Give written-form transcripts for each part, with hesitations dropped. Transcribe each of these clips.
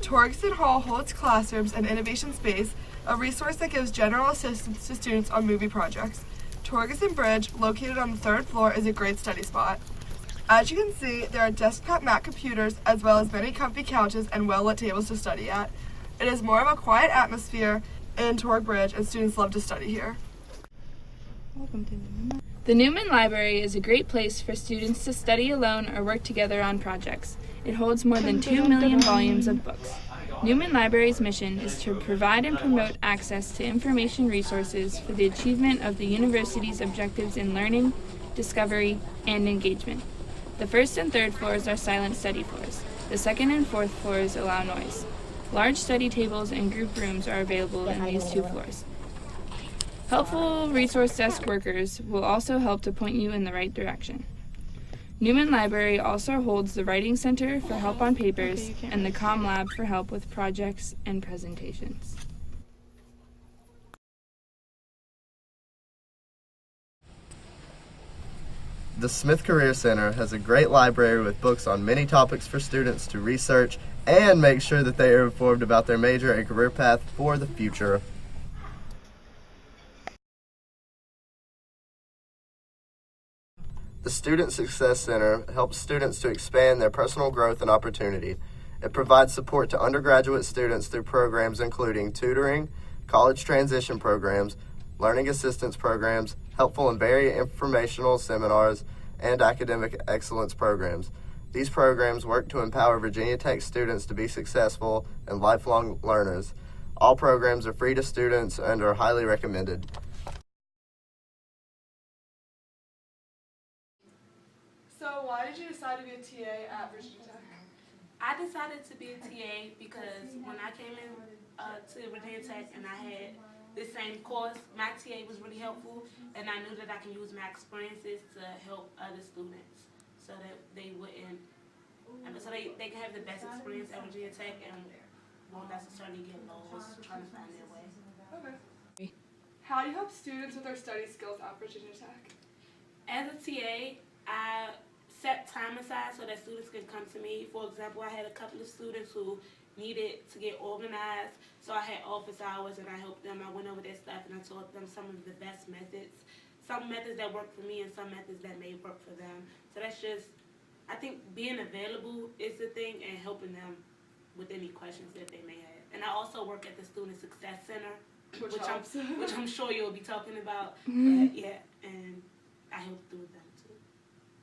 Torgerson Hall holds classrooms and innovation space, a resource that gives general assistance to students on movie projects. Torgerson Bridge, located on the 3rd floor, is a great study spot. As you can see, there are desktop Mac computers as well as many comfy couches and well-lit tables to study at. It is more of a quiet atmosphere in Torg Bridge, and students love to study here. Welcome to Newman. The Newman Library is a great place for students to study alone or work together on projects. It holds more than 2 million volumes of books. Newman Library's mission is to provide and promote access to information resources for the achievement of the university's objectives in learning, discovery, and engagement. The 1st and 3rd floors are silent study floors. The 2nd and 4th floors allow noise. Large study tables and group rooms are available in these 2 floors. Helpful resource desk workers will also help to point you in the right direction. Newman Library also holds the Writing Center for help on papers and the Comm Lab for help with projects and presentations. The Smith Career Center has a great library with books on many topics for students to research and make sure that they are informed about their major and career path for the future. The Student Success Center helps students to expand their personal growth and opportunity. It provides support to undergraduate students through programs including tutoring, college transition programs, learning assistance programs, helpful and very informational seminars, and academic excellence programs. These programs work to empower Virginia Tech students to be successful and lifelong learners. All programs are free to students and are highly recommended. So why did you decide to be a TA at Virginia Tech? I decided to be a TA because when I came in to Virginia Tech and I had this same course, my TA was really helpful, and I knew that I can use my experiences to help other students so that they wouldn't, so they can have the best experience at Virginia Tech and won't necessarily get lost trying to find their way. Okay. How do you help students with their study skills at Virginia Tech? As a TA, I set time aside so that students can come to me. For example, I had a couple of students who needed to get organized, so I had office hours and I helped them. I went over their stuff and I taught them some of the best methods. Some methods that work for me and some methods that may work for them. So that's just, I think being available is the thing and helping them with any questions that they may have. And I also work at the Student Success Center, which I'm sure you'll be talking about. Yeah, and I help through them too.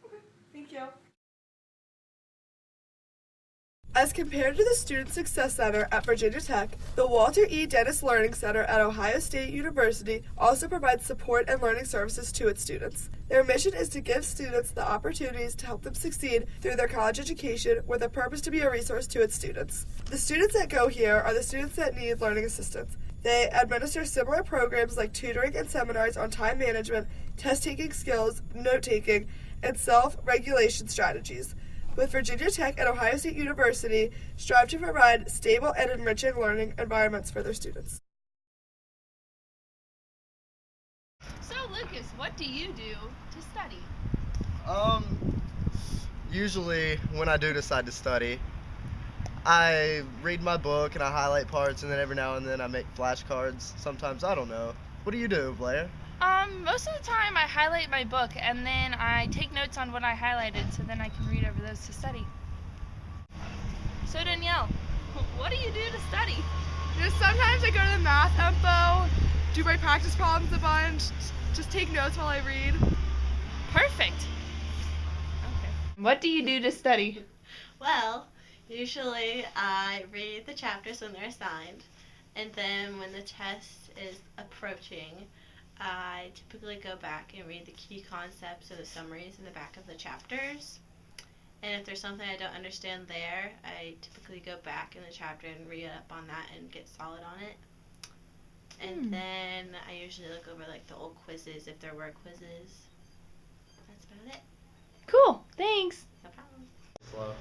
Okay, thank you. As compared to the Student Success Center at Virginia Tech, the Walter E. Dennis Learning Center at Ohio State University also provides support and learning services to its students. Their mission is to give students the opportunities to help them succeed through their college education with a purpose to be a resource to its students. The students that go here are the students that need learning assistance. They administer similar programs like tutoring and seminars on time management, test-taking skills, note-taking, and self-regulation strategies. With Virginia Tech and Ohio State University, strive to provide stable and enriching learning environments for their students. So, Lucas, what do you do to study? Usually when I do decide to study, I read my book and I highlight parts, and then every now and then I make flashcards. Sometimes, I don't know. What do you do, Blair? Most of the time I highlight my book and then I take notes on what I highlighted so then I can read over those to study. So Danielle, what do you do to study? Sometimes I go to the math info, do my practice problems a bunch, just take notes while I read. Perfect. Okay. What do you do to study? Well, usually I read the chapters when they're assigned, and then when the test is approaching, I typically go back and read the key concepts or the summaries in the back of the chapters. And if there's something I don't understand there, I typically go back in the chapter and read up on that and get solid on it. And then I usually look over like the old quizzes if there were quizzes. That's about it. Cool, thanks. No problem. Slow.